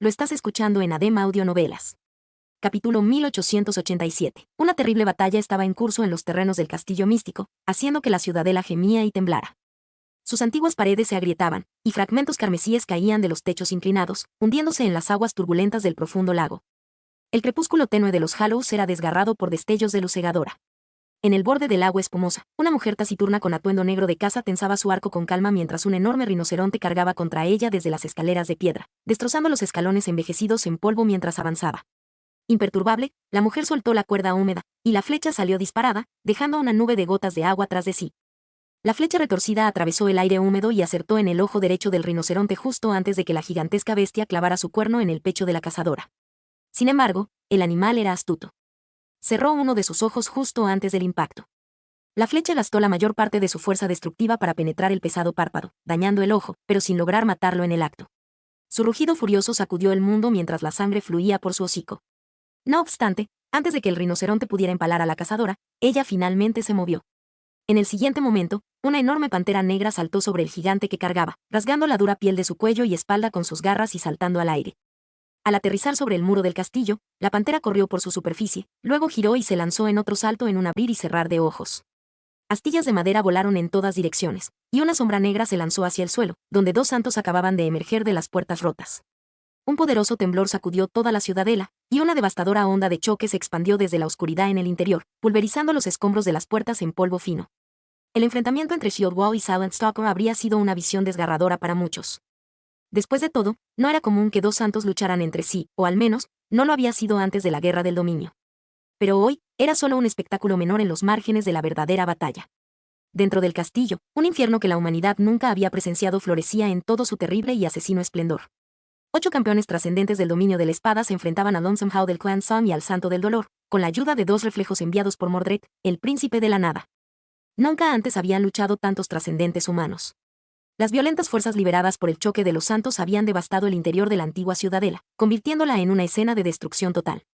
lo estás escuchando en ADEM Audionovelas. Capítulo 1887. Una terrible batalla estaba en curso en los terrenos del castillo místico, haciendo que la ciudadela gemía y temblara. Sus antiguas paredes se agrietaban, y fragmentos carmesíes caían de los techos inclinados, hundiéndose en las aguas turbulentas del profundo lago. El crepúsculo tenue de los Hallows era desgarrado por destellos de luz cegadora. En el borde del agua espumosa, una mujer taciturna con atuendo negro de casa tensaba su arco con calma mientras un enorme rinoceronte cargaba contra ella desde las escaleras de piedra, destrozando los escalones envejecidos en polvo mientras avanzaba. Imperturbable, la mujer soltó la cuerda húmeda, y la flecha salió disparada, dejando una nube de gotas de agua tras de sí. La flecha retorcida atravesó el aire húmedo y acertó en el ojo derecho del rinoceronte justo antes de que la gigantesca bestia clavara su cuerno en el pecho de la cazadora. Sin embargo, el animal era astuto. Cerró uno de sus ojos justo antes del impacto. La flecha gastó la mayor parte de su fuerza destructiva para penetrar el pesado párpado, dañando el ojo, pero sin lograr matarlo en el acto. Su rugido furioso sacudió el mundo mientras la sangre fluía por su hocico. No obstante, antes de que el rinoceronte pudiera empalar a la cazadora, ella finalmente se movió. En el siguiente momento, una enorme pantera negra saltó sobre el gigante que cargaba, rasgando la dura piel de su cuello y espalda con sus garras y saltando al aire. Al aterrizar sobre el muro del castillo, la pantera corrió por su superficie, luego giró y se lanzó en otro salto en un abrir y cerrar de ojos. Astillas de madera volaron en todas direcciones, y una sombra negra se lanzó hacia el suelo, donde dos santos acababan de emerger de las puertas rotas. Un poderoso temblor sacudió toda la ciudadela, y una devastadora onda de choque se expandió desde la oscuridad en el interior, pulverizando los escombros de las puertas en polvo fino. El enfrentamiento entre Shieldwall y Silent Stalker habría sido una visión desgarradora para muchos. Después de todo, no era común que dos santos lucharan entre sí, o al menos, no lo había sido antes de la Guerra del Dominio. Pero hoy, era solo un espectáculo menor en los márgenes de la verdadera batalla. Dentro del castillo, un infierno que la humanidad nunca había presenciado florecía en todo su terrible y asesino esplendor. 8 campeones trascendentes del dominio de la espada se enfrentaban a Lonesome Howe del clan Sun y al Santo del Dolor, con la ayuda de 2 reflejos enviados por Mordred, el príncipe de la nada. Nunca antes habían luchado tantos trascendentes humanos. Las violentas fuerzas liberadas por el choque de los santos habían devastado el interior de la antigua ciudadela, convirtiéndola en una escena de destrucción total.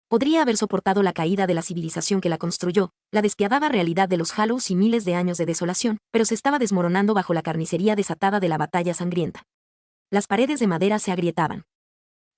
Podría haber soportado la caída de la civilización que la construyó, la despiadada realidad de los Hallows y miles de años de desolación, pero se estaba desmoronando bajo la carnicería desatada de la batalla sangrienta. Las paredes de madera se agrietaban.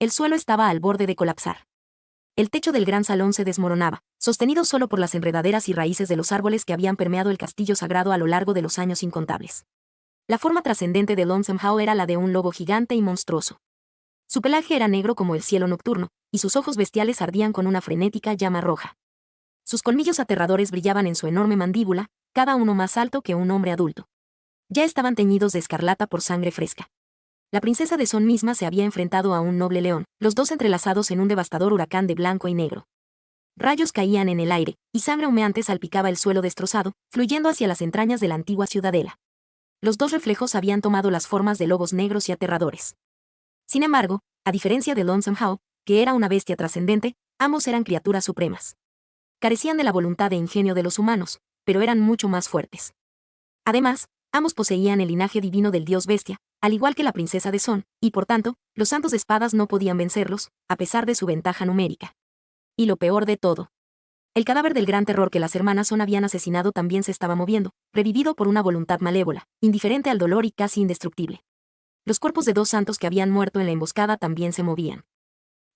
El suelo estaba al borde de colapsar. El techo del gran salón se desmoronaba, sostenido solo por las enredaderas y raíces de los árboles que habían permeado el castillo sagrado a lo largo de los años incontables. La forma trascendente de Lonesome Howe era la de un lobo gigante y monstruoso. Su pelaje era negro como el cielo nocturno, y sus ojos bestiales ardían con una frenética llama roja. Sus colmillos aterradores brillaban en su enorme mandíbula, cada uno más alto que un hombre adulto. Ya estaban teñidos de escarlata por sangre fresca. La princesa de Son misma se había enfrentado a un noble león, los dos entrelazados en un devastador huracán de blanco y negro. Rayos caían en el aire, y sangre humeante salpicaba el suelo destrozado, fluyendo hacia las entrañas de la antigua ciudadela. Los 2 reflejos habían tomado las formas de lobos negros y aterradores. Sin embargo, a diferencia de Lonesome Howe, que era una bestia trascendente, ambos eran criaturas supremas. Carecían de la voluntad e ingenio de los humanos, pero eran mucho más fuertes. Además, ambos poseían el linaje divino del dios bestia, al igual que la princesa de Son, y por tanto, los santos de espadas no podían vencerlos, a pesar de su ventaja numérica. Y lo peor de todo. El cadáver del gran terror que las hermanas Son habían asesinado también se estaba moviendo, revivido por una voluntad malévola, indiferente al dolor y casi indestructible. Los cuerpos de 2 santos que habían muerto en la emboscada también se movían.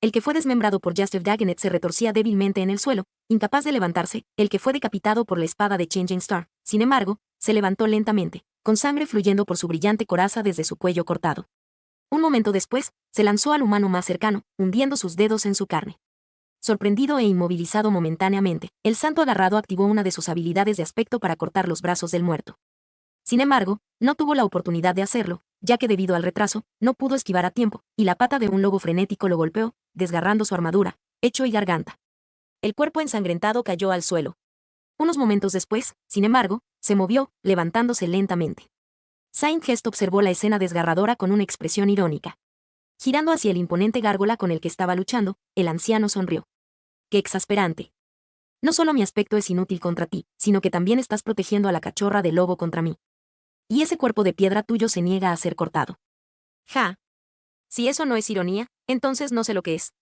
El que fue desmembrado por Jasper Dagonet se retorcía débilmente en el suelo, incapaz de levantarse. El que fue decapitado por la espada de Changing Star, sin embargo, se levantó lentamente, con sangre fluyendo por su brillante coraza desde su cuello cortado. Un momento después, se lanzó al humano más cercano, hundiendo sus dedos en su carne. Sorprendido e inmovilizado momentáneamente, el santo agarrado activó una de sus habilidades de aspecto para cortar los brazos del muerto. Sin embargo, no tuvo la oportunidad de hacerlo, ya que debido al retraso, no pudo esquivar a tiempo, y la pata de un lobo frenético lo golpeó, desgarrando su armadura, pecho y garganta. El cuerpo ensangrentado cayó al suelo. Unos momentos después, sin embargo, se movió, levantándose lentamente. Saint Gest observó la escena desgarradora con una expresión irónica. Girando hacia el imponente gárgola con el que estaba luchando, el anciano sonrió. ¡Qué exasperante! No solo mi aspecto es inútil contra ti, sino que también estás protegiendo a la cachorra del lobo contra mí. Y ese cuerpo de piedra tuyo se niega a ser cortado. Ja. Si eso no es ironía, entonces no sé lo que es.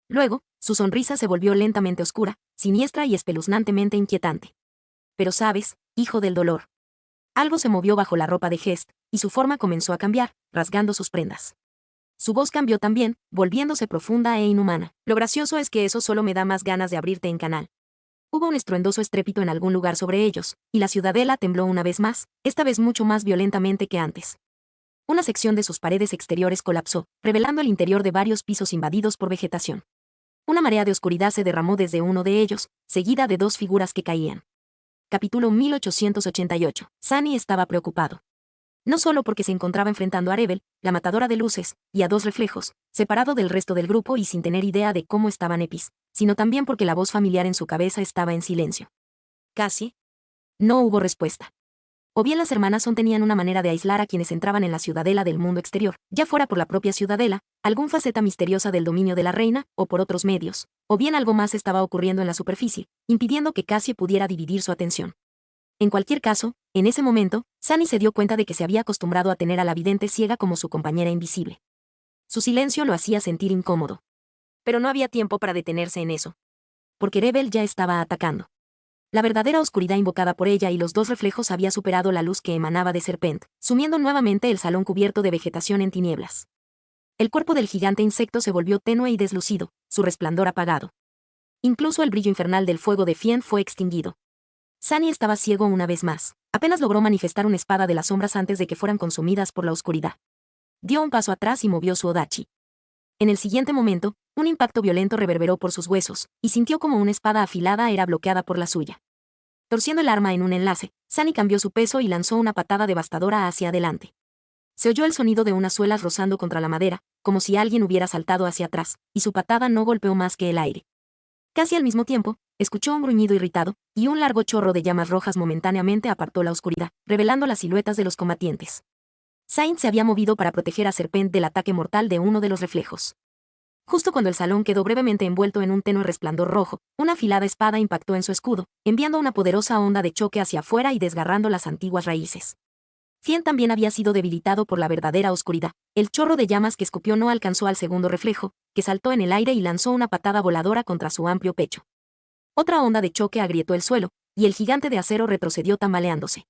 Luego, su sonrisa se volvió lentamente oscura, siniestra y espeluznantemente inquietante. Pero sabes, hijo del dolor. Algo se movió bajo la ropa de Gest, y su forma comenzó a cambiar, rasgando sus prendas. Su voz cambió también, volviéndose profunda e inhumana. Lo gracioso es que eso solo me da más ganas de abrirte en canal. Hubo un estruendoso estrépito en algún lugar sobre ellos, y la ciudadela tembló una vez más, esta vez mucho más violentamente que antes. Una sección de sus paredes exteriores colapsó, revelando el interior de varios pisos invadidos por vegetación. Una marea de oscuridad se derramó desde uno de ellos, seguida de dos figuras que caían. Capítulo 1888. Sunny estaba preocupado. No solo porque se encontraba enfrentando a Rebel, la matadora de luces, y a dos reflejos, separado del resto del grupo y sin tener idea de cómo estaban Epis, sino también porque la voz familiar en su cabeza estaba en silencio. Casi. No hubo respuesta. O bien las hermanas Son tenían una manera de aislar a quienes entraban en la ciudadela del mundo exterior, ya fuera por la propia ciudadela, algún faceta misteriosa del dominio de la reina, o por otros medios, o bien algo más estaba ocurriendo en la superficie, impidiendo que Cassie pudiera dividir su atención. En cualquier caso, en ese momento, Sunny se dio cuenta de que se había acostumbrado a tener a la vidente ciega como su compañera invisible. Su silencio lo hacía sentir incómodo. Pero no había tiempo para detenerse en eso. Porque Rebel ya estaba atacando. La verdadera oscuridad invocada por ella y los dos reflejos había superado la luz que emanaba de Serpent, sumiendo nuevamente el salón cubierto de vegetación en tinieblas. El cuerpo del gigante insecto se volvió tenue y deslucido, su resplandor apagado. Incluso el brillo infernal del fuego de Fien fue extinguido. Sunny estaba ciego una vez más. Apenas logró manifestar una espada de las sombras antes de que fueran consumidas por la oscuridad. Dio un paso atrás y movió su odachi. En el siguiente momento, un impacto violento reverberó por sus huesos, y sintió como una espada afilada era bloqueada por la suya. Torciendo el arma en un enlace, Sunny cambió su peso y lanzó una patada devastadora hacia adelante. Se oyó el sonido de unas suelas rozando contra la madera, como si alguien hubiera saltado hacia atrás, y su patada no golpeó más que el aire. Casi al mismo tiempo, escuchó un gruñido irritado, y un largo chorro de llamas rojas momentáneamente apartó la oscuridad, revelando las siluetas de los combatientes. Saint se había movido para proteger a Serpent del ataque mortal de uno de los reflejos. Justo cuando el salón quedó brevemente envuelto en un tenue resplandor rojo, una afilada espada impactó en su escudo, enviando una poderosa onda de choque hacia afuera y desgarrando las antiguas raíces. Fien también había sido debilitado por la verdadera oscuridad. El chorro de llamas que escupió no alcanzó al segundo reflejo, que saltó en el aire y lanzó una patada voladora contra su amplio pecho. Otra onda de choque agrietó el suelo, y el gigante de acero retrocedió tambaleándose.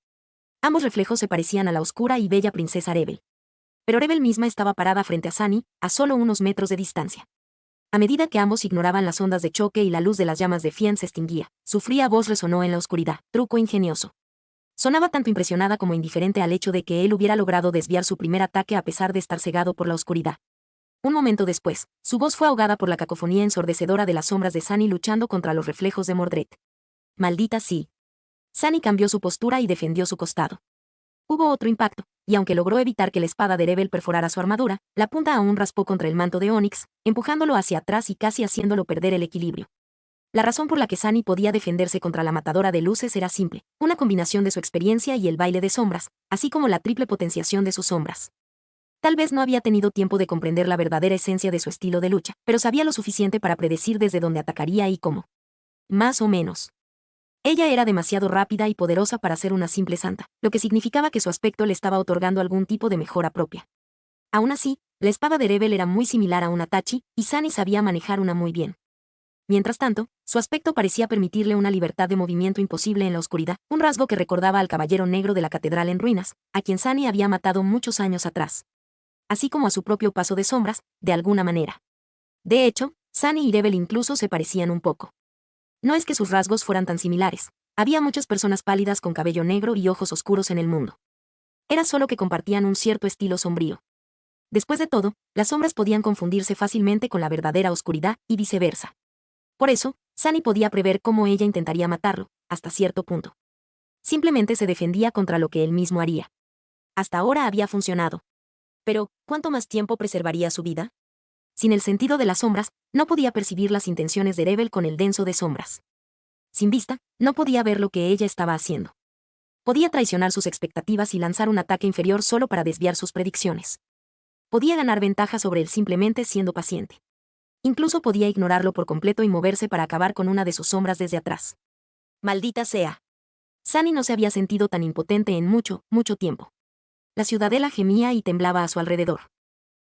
Ambos reflejos se parecían a la oscura y bella princesa Rebel. Pero Rebel misma estaba parada frente a Sunny, a solo unos metros de distancia. A medida que ambos ignoraban las ondas de choque y la luz de las llamas de Fien se extinguía, su fría voz resonó en la oscuridad, truco ingenioso. Sonaba tanto impresionada como indiferente al hecho de que él hubiera logrado desviar su primer ataque a pesar de estar cegado por la oscuridad. Un momento después, su voz fue ahogada por la cacofonía ensordecedora de las sombras de Sunny luchando contra los reflejos de Mordred. Maldita sí. Sunny cambió su postura y defendió su costado. Hubo otro impacto, y aunque logró evitar que la espada de Rebel perforara su armadura, la punta aún raspó contra el manto de Onyx, empujándolo hacia atrás y casi haciéndolo perder el equilibrio. La razón por la que Sunny podía defenderse contra la matadora de luces era simple, una combinación de su experiencia y el baile de sombras, así como la triple potenciación de sus sombras. Tal vez no había tenido tiempo de comprender la verdadera esencia de su estilo de lucha, pero sabía lo suficiente para predecir desde dónde atacaría y cómo. Más o menos. Ella era demasiado rápida y poderosa para ser una simple santa, lo que significaba que su aspecto le estaba otorgando algún tipo de mejora propia. Aún así, la espada de Rebel era muy similar a una tachi, y Sunny sabía manejar una muy bien. Mientras tanto, su aspecto parecía permitirle una libertad de movimiento imposible en la oscuridad, un rasgo que recordaba al caballero negro de la catedral en ruinas, a quien Sunny había matado muchos años atrás. Así como a su propio paso de sombras, de alguna manera. De hecho, Sunny y Rebel incluso se parecían un poco. No es que sus rasgos fueran tan similares. Había muchas personas pálidas con cabello negro y ojos oscuros en el mundo. Era solo que compartían un cierto estilo sombrío. Después de todo, las sombras podían confundirse fácilmente con la verdadera oscuridad, y viceversa. Por eso, Sunny podía prever cómo ella intentaría matarlo, hasta cierto punto. Simplemente se defendía contra lo que él mismo haría. Hasta ahora había funcionado. Pero, ¿cuánto más tiempo preservaría su vida? Sin el sentido de las sombras, no podía percibir las intenciones de Rebel con el denso de sombras. Sin vista, no podía ver lo que ella estaba haciendo. Podía traicionar sus expectativas y lanzar un ataque inferior solo para desviar sus predicciones. Podía ganar ventaja sobre él simplemente siendo paciente. Incluso podía ignorarlo por completo y moverse para acabar con una de sus sombras desde atrás. Maldita sea. Sunny no se había sentido tan impotente en mucho, mucho tiempo. La ciudadela gemía y temblaba a su alrededor.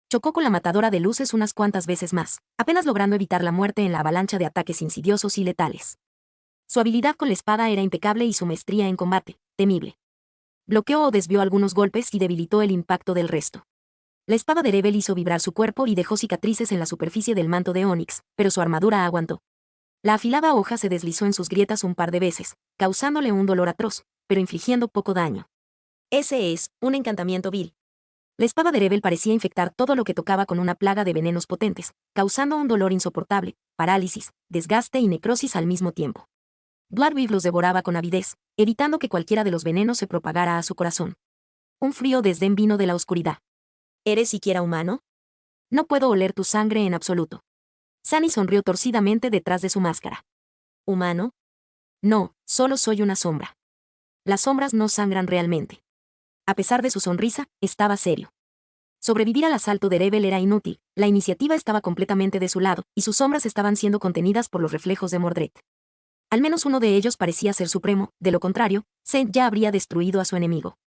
Chocó con la matadora de luces unas cuantas veces más, apenas logrando evitar la muerte en la avalancha de ataques insidiosos y letales. Su habilidad con la espada era impecable y su maestría en combate, temible. Bloqueó o desvió algunos golpes y debilitó el impacto del resto. La espada de Rebel hizo vibrar su cuerpo y dejó cicatrices en la superficie del manto de Onix, pero su armadura aguantó. La afilada hoja se deslizó en sus grietas un par de veces, causándole un dolor atroz, pero infligiendo poco daño. Ese es un encantamiento vil. La espada de Rebel parecía infectar todo lo que tocaba con una plaga de venenos potentes, causando un dolor insoportable, parálisis, desgaste y necrosis al mismo tiempo. Bloodwave los devoraba con avidez, evitando que cualquiera de los venenos se propagara a su corazón. Un frío desdén vino de la oscuridad. ¿Eres siquiera humano? No puedo oler tu sangre en absoluto. Sunny sonrió torcidamente detrás de su máscara. ¿Humano? No, solo soy una sombra. Las sombras no sangran realmente. A pesar de su sonrisa, estaba serio. Sobrevivir al asalto de Rebel era inútil, la iniciativa estaba completamente de su lado, y sus sombras estaban siendo contenidas por los reflejos de Mordred. Al menos uno de ellos parecía ser supremo, de lo contrario, Zed ya habría destruido a su enemigo.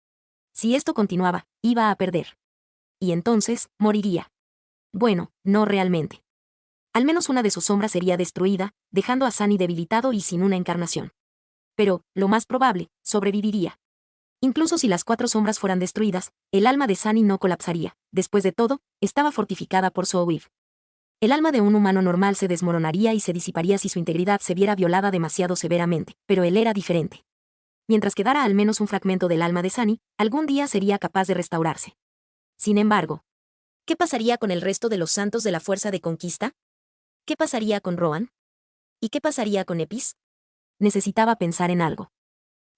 Si esto continuaba, iba a perder. Y entonces, moriría. Bueno, no realmente. Al menos una de sus sombras sería destruida, dejando a Sunny debilitado y sin una encarnación. Pero, lo más probable, sobreviviría. Incluso si las 4 sombras fueran destruidas, el alma de Sunny no colapsaría. Después de todo, estaba fortificada por Soulweave. El alma de un humano normal se desmoronaría y se disiparía si su integridad se viera violada demasiado severamente, pero él era diferente. Mientras quedara al menos un fragmento del alma de Sunny, algún día sería capaz de restaurarse. Sin embargo, ¿qué pasaría con el resto de los santos de la fuerza de conquista? ¿Qué pasaría con Rohan? ¿Y qué pasaría con Epis? Necesitaba pensar en algo.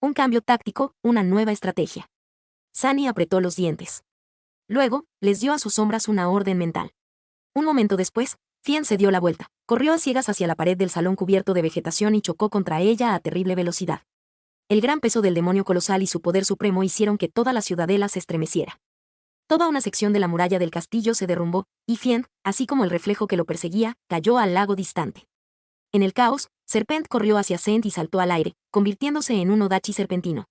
Un cambio táctico, una nueva estrategia. Sunny apretó los dientes. Luego, les dio a sus sombras una orden mental. Un momento después, Fien se dio la vuelta, corrió a ciegas hacia la pared del salón cubierto de vegetación y chocó contra ella a terrible velocidad. El gran peso del demonio colosal y su poder supremo hicieron que toda la ciudadela se estremeciera. Toda una sección de la muralla del castillo se derrumbó, y Fien, así como el reflejo que lo perseguía, cayó al lago distante. En el caos, Serpent corrió hacia Zend y saltó al aire, convirtiéndose en un Odachi serpentino.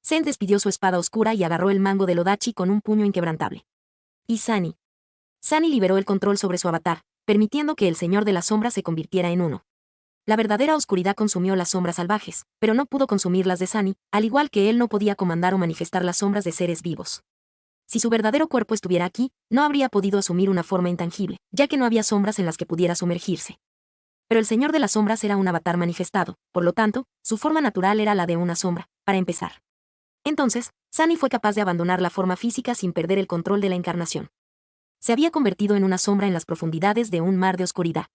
Zend despidió su espada oscura y agarró el mango del Odachi con un puño inquebrantable. Y Sunny liberó el control sobre su avatar, permitiendo que el Señor de las Sombras se convirtiera en uno. La verdadera oscuridad consumió las sombras salvajes, pero no pudo consumir las de Sunny, al igual que él no podía comandar o manifestar las sombras de seres vivos. Si su verdadero cuerpo estuviera aquí, no habría podido asumir una forma intangible, ya que no había sombras en las que pudiera sumergirse. Pero el Señor de las Sombras era un avatar manifestado, por lo tanto, su forma natural era la de una sombra, para empezar. Entonces, Sunny fue capaz de abandonar la forma física sin perder el control de la encarnación. Se había convertido en una sombra en las profundidades de un mar de oscuridad.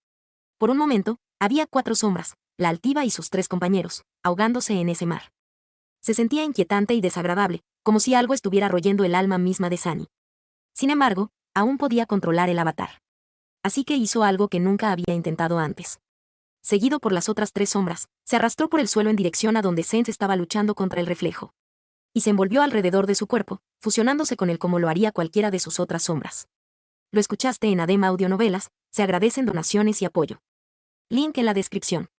Por un momento, había 4 sombras, la altiva y sus 3 compañeros, ahogándose en ese mar. Se sentía inquietante y desagradable, como si algo estuviera royendo el alma misma de Sunny. Sin embargo, aún podía controlar el avatar. Así que hizo algo que nunca había intentado antes. Seguido por las otras 3 sombras, se arrastró por el suelo en dirección a donde Zend estaba luchando contra el reflejo. Y se envolvió alrededor de su cuerpo, fusionándose con él como lo haría cualquiera de sus otras sombras. Lo escuchaste en ADEM Audionovelas, se agradecen donaciones y apoyo. Link en la descripción.